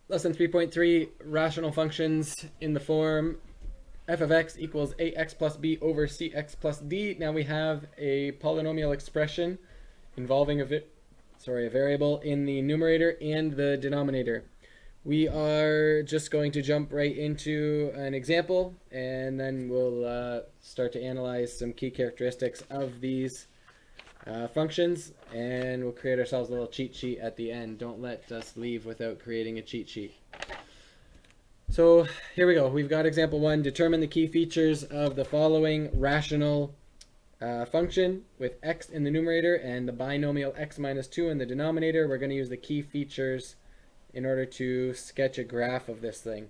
Lesson 3.3, rational functions in the form f of x equals ax plus b over cx plus d. Now we have a polynomial expression involving a variable in the numerator and the denominator. We are just going to jump right into an example, and then we'll start to analyze some key characteristics of these functions, and we'll create ourselves a little cheat sheet at the end. Don't let us leave without creating a cheat sheet. So here we go. We've got example 1. Determine the key features of the following rational function with x in the numerator and the binomial x minus 2 in the denominator. We're going to use the key features in order to sketch a graph of this thing.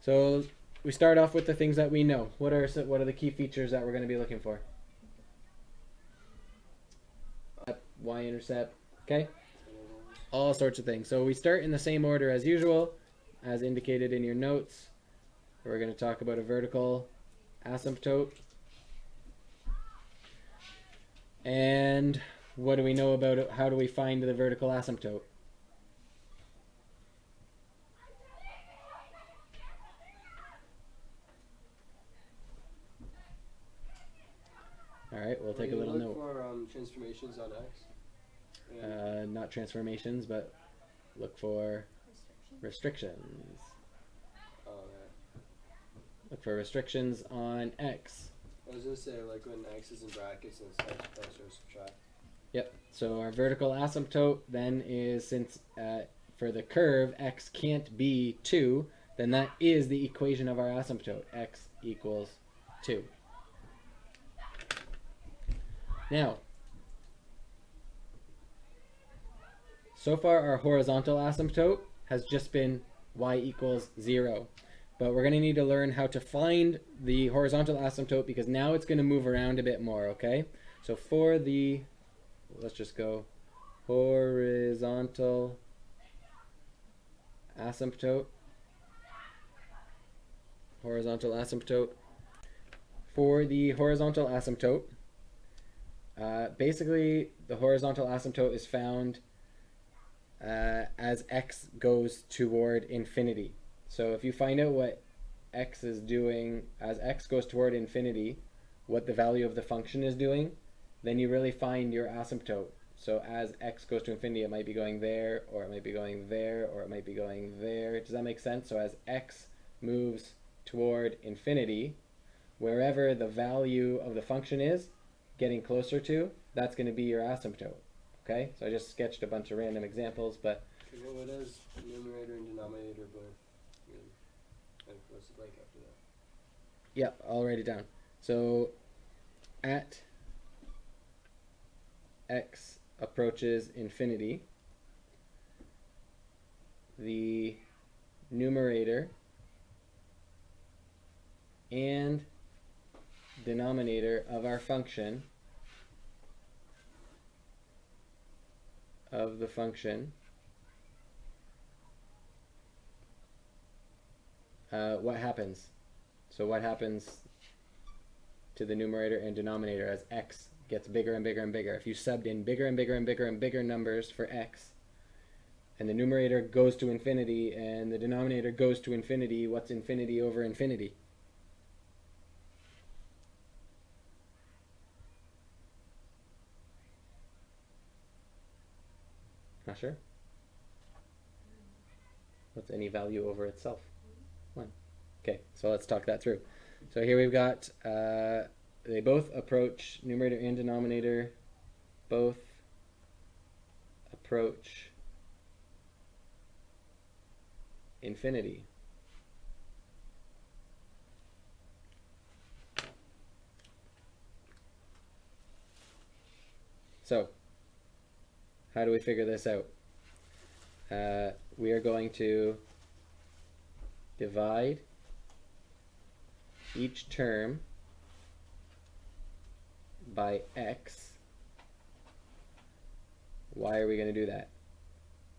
So we start off with the things that we know. What are the key features that we're going to be looking for? Y-intercept, okay? All sorts of things. So we start in the same order as usual, as indicated in your notes. We're going to talk about a vertical asymptote. And what do we know about it? How do we find the vertical asymptote? All right, we'll take a little note. For transformations on x. Not transformations, but look for restrictions. Oh, yeah. Look for restrictions on x. I was going to say, like when x is in brackets and it's plus or subtract. Yep, so our vertical asymptote then is, since for the curve x can't be 2, then that is the equation of our asymptote, x equals 2. Now, so far our horizontal asymptote has just been y equals 0. But we're going to need to learn how to find the horizontal asymptote, because now it's going to move around a bit more, okay? So for the, let's just go horizontal asymptote. Horizontal asymptote. For the horizontal asymptote, basically the horizontal asymptote is found as x goes toward infinity. So if you find out what x is doing as x goes toward infinity, what the value of the function is doing, then you really find your asymptote. So as x goes to infinity, it might be going there, or it might be going there, or it might be going there. Does that make sense? So as x moves toward infinity, wherever the value of the function is getting closer to, that's going to be your asymptote. Okay, so I just sketched a bunch of random examples, but okay, well, what does numerator and denominator both mean? And what's the blank after that? yeah, I'll write it down. So at x approaches infinity, the numerator and denominator of our function what happens? So what happens to the numerator and denominator as x gets bigger and bigger and bigger? If you subbed in bigger and bigger and bigger and bigger numbers for x, and the numerator goes to infinity and the denominator goes to infinity, what's infinity over infinity? Not sure? What's any value over itself? 1. Okay, so let's talk that through. So here we've got, they both approach, numerator and denominator, both approach infinity. So, how do we figure this out? We are going to divide each term by x. Why are we going to do that?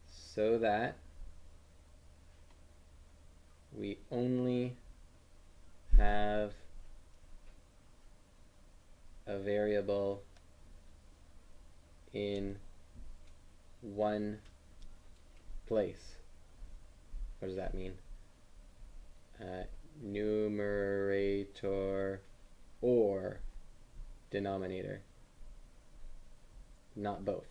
So that we only have a variable in one place. what does that mean? Numerator or denominator, not both.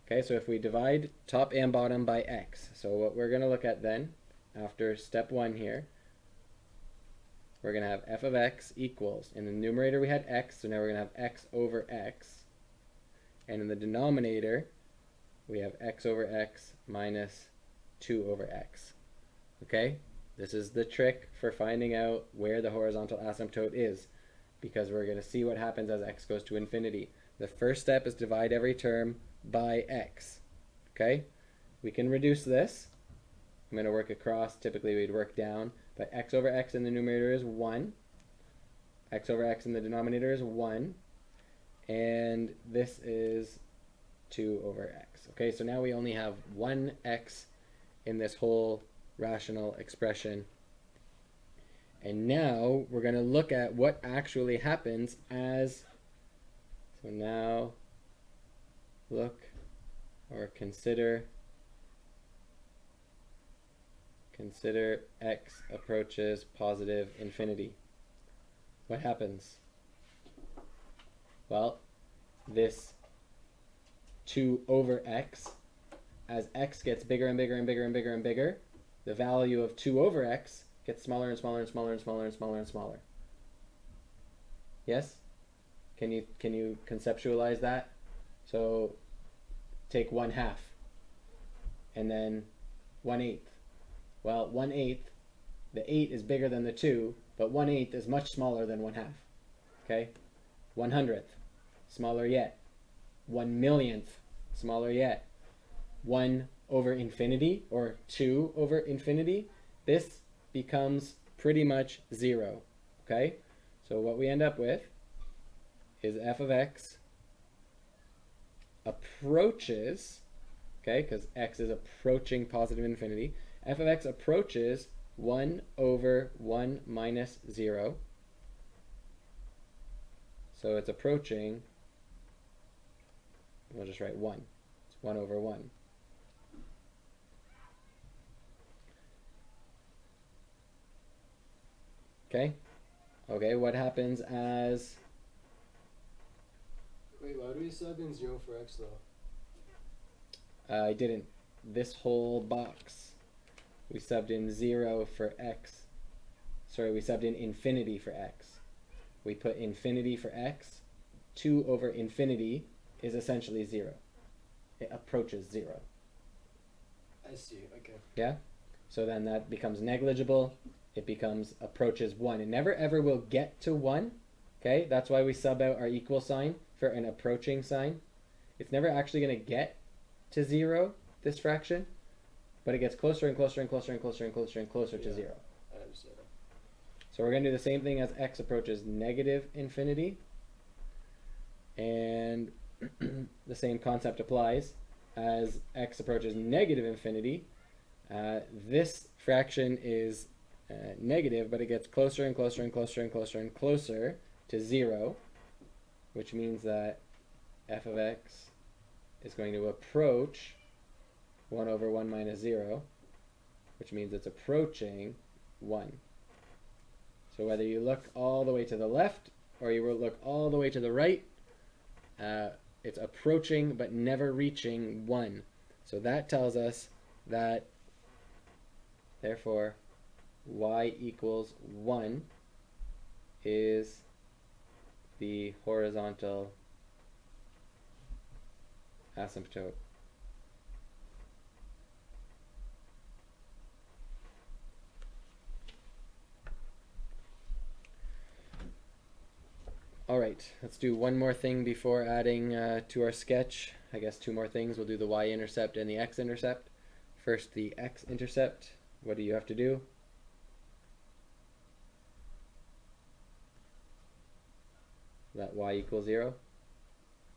Okay, so if we divide top and bottom by x, so what we're going to look at then, after step 1 here, we're going to have f of x equals, in the numerator we had x, so now we're going to have x over x, and in the denominator we have x over x minus 2 over x. Okay, this is the trick for finding out where the horizontal asymptote is, because we're going to see what happens as x goes to infinity. The first step is divide every term by x. Okay, we can reduce this. I'm going to work across. Typically we'd work down, but x over x in the numerator is 1. X over x in the denominator is 1. And this is 2 over x. Okay, so now we only have 1x in this whole rational expression. And now we're going to look at what actually happens as, so now look or consider x approaches positive infinity. What happens? Well, this 2 over x, as x gets bigger and bigger and bigger and bigger and bigger, the value of 2 over x gets smaller and smaller and smaller and smaller and smaller and smaller. Yes? Can you conceptualize that? So take 1/2 and then 1/8. Well, 1/8, the 8 is bigger than the 2, but 1/8 is much smaller than 1/2. Okay? 1/100th, smaller yet. 1/1,000,000th, smaller yet. 1 over infinity, or 2 over infinity, this becomes pretty much 0. Okay? So what we end up with is f of x approaches, okay, because x is approaching positive infinity, f of x approaches 1 over 1 minus 0. So it's approaching, we'll just write 1. It's 1 over 1. Okay? Okay, what happens as... Wait, why do we sub in 0 for x though? I didn't. This whole box, we subbed in 0 for x. Sorry, we subbed in infinity for x. We put infinity for x. 2 over infinity is essentially 0. It approaches 0. I see, okay. Yeah? So then that becomes negligible. It becomes approaches 1. It never ever will get to 1. Okay? That's why we sub out our equal sign for an approaching sign. It's never actually going to get to 0, this fraction, but it gets closer and closer and closer and closer and closer and closer to 0. I understand. So we're going to do the same thing as x approaches negative infinity. And the same concept applies. As x approaches negative infinity, this fraction is negative, but it gets closer and closer and closer and closer and closer to 0, which means that f of x is going to approach 1 over 1 minus 0, which means it's approaching 1. So whether you look all the way to the left or you will look all the way to the right, it's approaching but never reaching 1. So that tells us that, therefore, y equals 1 is the horizontal asymptote. Alright, let's do one more thing before adding to our sketch. I guess 2 more things. We'll do the y-intercept and the x-intercept. First, the x-intercept. What do you have to do? Let y equal 0,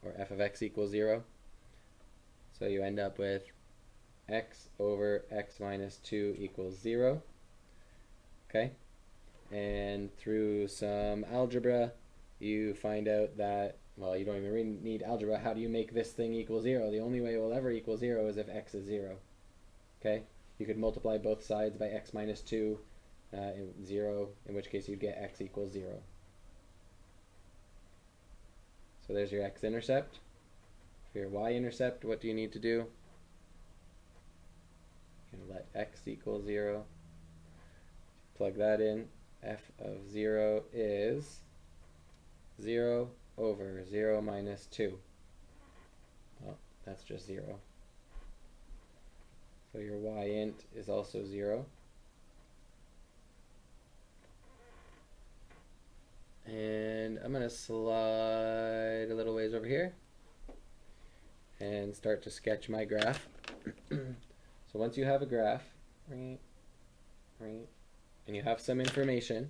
or f of x equals 0. So you end up with x over x minus 2 equals 0. Okay? And through some algebra, you find out that, well, you don't even really need algebra. How do you make this thing equal 0? The only way it will ever equal 0 is if x is 0. Okay? You could multiply both sides by x minus 2, 0, in which case you'd get x equals 0. So there's your x-intercept. For your y-intercept, what do you need to do? You're going to let x equal 0. Plug that in. F of 0 is 0 over 0 minus 2. Well, that's just 0. So your y-int is also 0. And I'm going to slide a little ways over here and start to sketch my graph. So once you have a graph, and you have some information,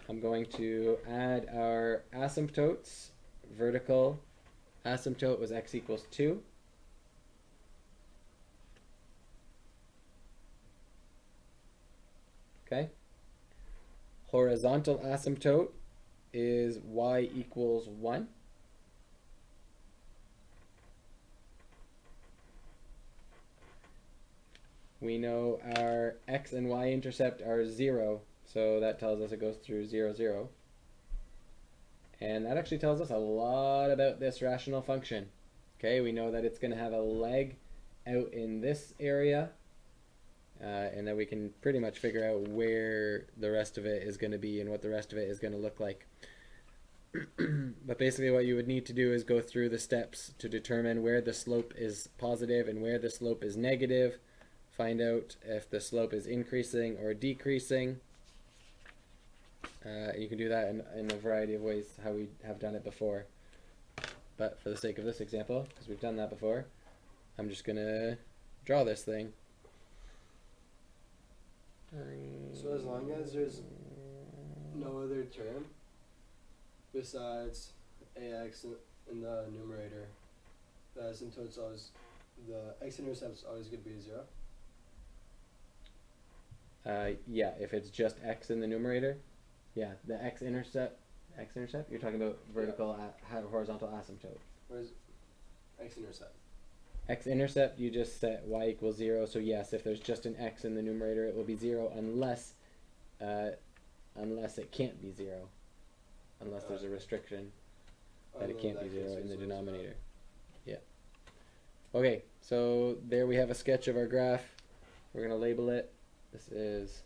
I'm going to add our asymptotes. Vertical asymptote was x equals 2. Okay. Horizontal asymptote is y equals 1. We know our x and y intercept are 0, so that tells us it goes through 0, 0. And that actually tells us a lot about this rational function. Okay, we know that it's going to have a leg out in this area, and that we can pretty much figure out where the rest of it is going to be and what the rest of it is going to look like. But basically what you would need to do is go through the steps to determine where the slope is positive and where the slope is negative. Find out if the slope is increasing or decreasing. You can do that in a variety of ways, how we have done it before. But for the sake of this example, because we've done that before, I'm just going to draw this thing. So as long as there's no other term besides ax in the numerator, the asymptote's always, the x-intercept's always going to be 0. Yeah, if it's just x in the numerator, yeah, the x-intercept, you're talking about vertical, horizontal asymptote. Where's x-intercept? X-intercept, you just set y equals 0, so yes, if there's just an x in the numerator, it will be 0 unless it can't be 0, unless there's a restriction that it can't be 0 in the denominator. Yeah. Okay, so there we have a sketch of our graph. We're going to label it. This is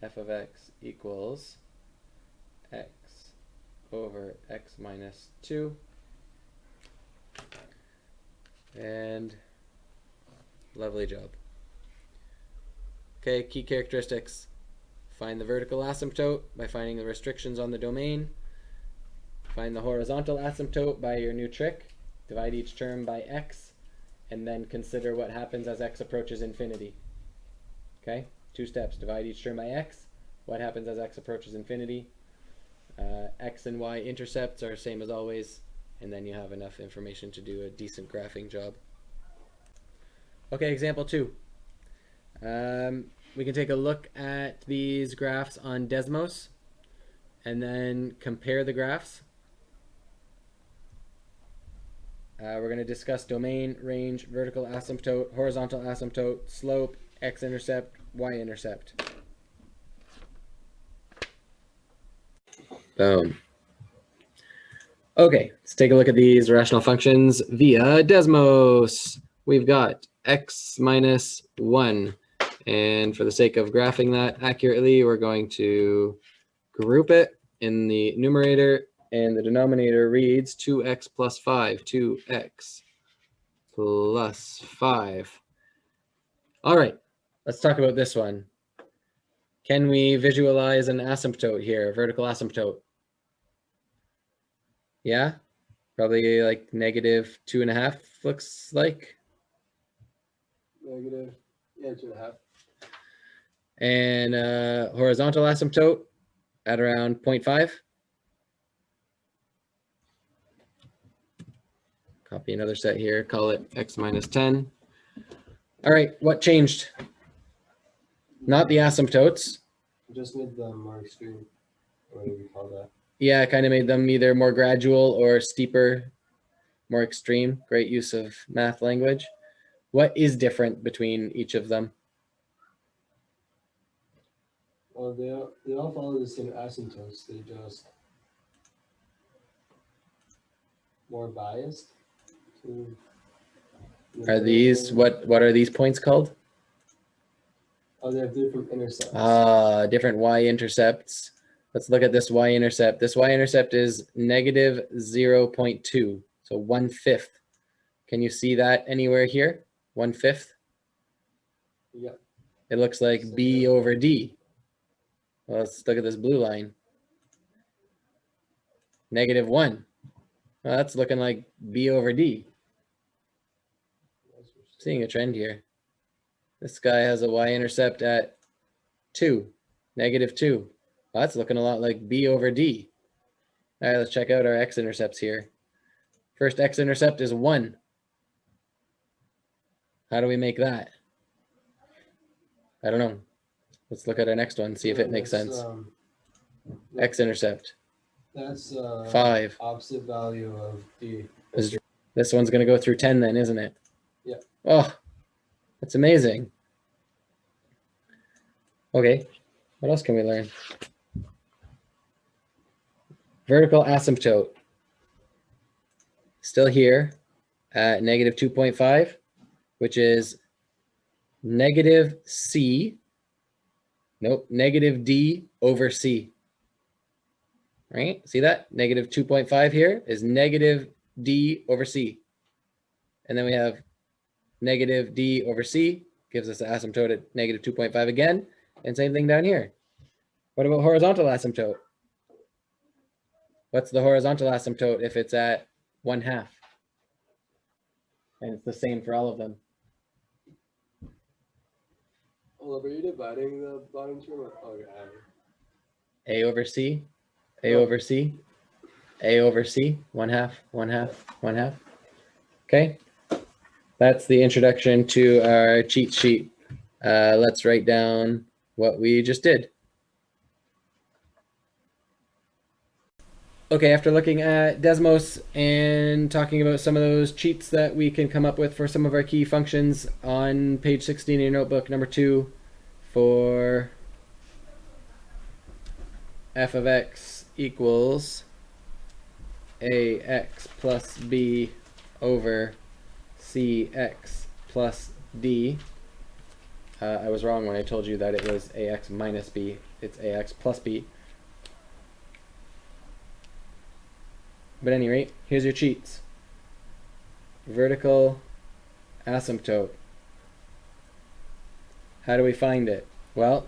f of x equals x over x minus 2. And lovely job. Okay, key characteristics. Find the vertical asymptote by finding the restrictions on the domain. Find the horizontal asymptote by your new trick. Divide each term by x, and then consider what happens as x approaches infinity. Okay, 2 steps. Divide each term by x. What happens as x approaches infinity? X and y intercepts are same as always, and then you have enough information to do a decent graphing job. Okay, example 2. We can take a look at these graphs on Desmos and then compare the graphs. We're going to discuss domain, range, vertical asymptote, horizontal asymptote, slope, x-intercept, y-intercept. Boom. Okay, let's take a look at these rational functions via Desmos. We've got x minus 1. And for the sake of graphing that accurately, we're going to group it in the numerator, and the denominator reads 2x plus 5, 2x plus 5. All right, let's talk about this one. Can we visualize an asymptote here, a vertical asymptote? Yeah, probably like negative 2.5 looks like. Negative, yeah, 2.5. And horizontal asymptote at around 0.5. Copy another set here, call it x minus 10. All right, what changed? Not the asymptotes. Just made them more extreme. What do we call that? Yeah, I kind of made them either more gradual or steeper, more extreme. Great use of math language. What is different between each of them? Well, they all follow the same asymptotes. They just more biased to the Are these, what are these points called? Oh, they have different intercepts. Different y-intercepts. Let's look at this y-intercept. This y-intercept is negative 0.2, so 1/5. Can you see that anywhere here? 1/5? Yeah. It looks like So b over d. Well, let's look at this blue line. -1. Well, that's looking like b over d. Seeing a trend here. This guy has a y-intercept at 2, -2. Well, that's looking a lot like b over d. All right, let's check out our x-intercepts here. First x-intercept is 1. How do we make that? I don't know. Let's look at our next one, see if it makes sense. X-intercept. That's 5. opposite value of d. This one's going to go through 10 then, isn't it? Yeah. Oh, that's amazing. Okay, what else can we learn? Vertical asymptote. Still here at -2.5, which is negative c, nope, negative d over c. Right? See that? -2.5 here is negative d over c. And then we have negative d over c, gives us the asymptote at -2.5 again. And same thing down here. What about horizontal asymptote? What's the horizontal asymptote if it's at 1/2? And it's the same for all of them. Well, are you dividing the bottom term? Okay. A over c, a over c, a over c, 1/2, 1/2, 1/2. Okay, that's the introduction to our cheat sheet. Let's write down what we just did. Okay, after looking at Desmos and talking about some of those cheats that we can come up with for some of our key functions on page 16 in your notebook, number 2, for f of x equals ax plus b over cx plus d. I was wrong when I told you that it was ax minus b. It's ax plus b. But at any rate, here's your cheats. Vertical asymptote. How do we find it? Well,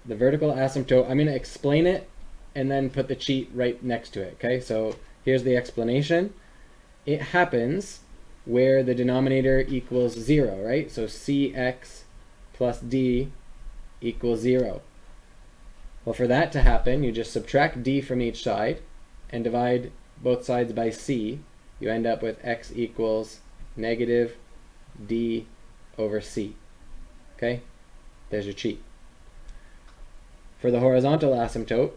the vertical asymptote, I'm going to explain it and then put the cheat right next to it. Okay, so here's the explanation. It happens where the denominator equals 0, right? So cx plus d equals 0. Well, for that to happen, you just subtract d from each side and divide both sides by c. You end up with x equals negative d over c. Okay, there's your cheat. For the horizontal asymptote,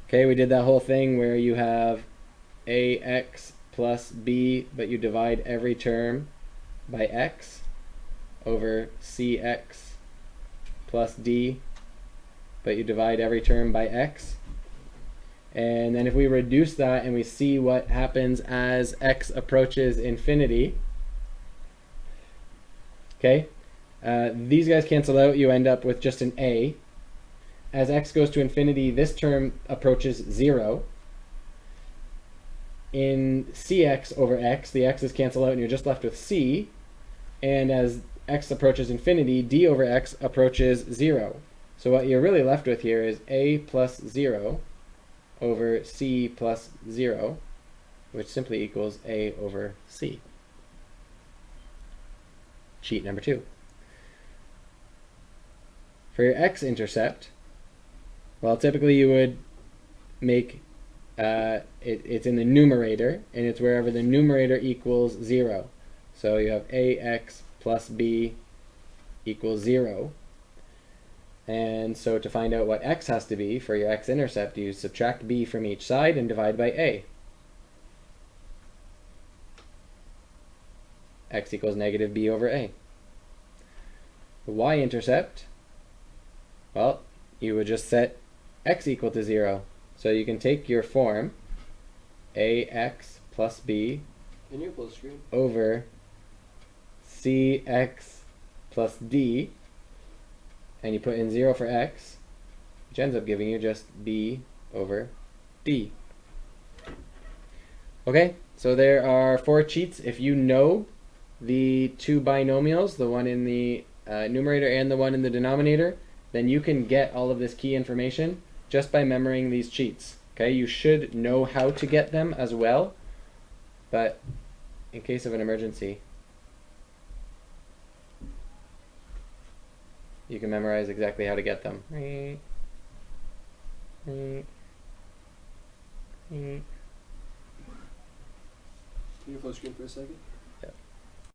okay, we did that whole thing where you have ax plus b, but you divide every term by x over cx plus d, but you divide every term by x. And then if we reduce that and we see what happens as x approaches infinity, okay, these guys cancel out, you end up with just an a. As x goes to infinity, this term approaches 0. In cx over x, the x's cancel out and you're just left with c. And as x approaches infinity, d over x approaches 0. So what you're really left with here is a plus 0 over c plus 0, which simply equals a over c. Cheat number 2. For your x-intercept, well, typically you would make it's in the numerator, and it's wherever the numerator equals 0. So you have ax plus b equals 0. And so to find out what x has to be for your x-intercept, you subtract b from each side and divide by a. x equals negative b over a. The y-intercept, well, you would just set x equal to 0. So you can take your form ax plus b Can you full screen? over cx plus d, and you put in 0 for x, which ends up giving you just b over d. Okay, so there are 4 cheats. If you know the 2 binomials, the one in the numerator and the one in the denominator, then you can get all of this key information just by memorizing these cheats. Okay, you should know how to get them as well, but in case of an emergency, you can memorize exactly how to get them. Can you full screen for a second?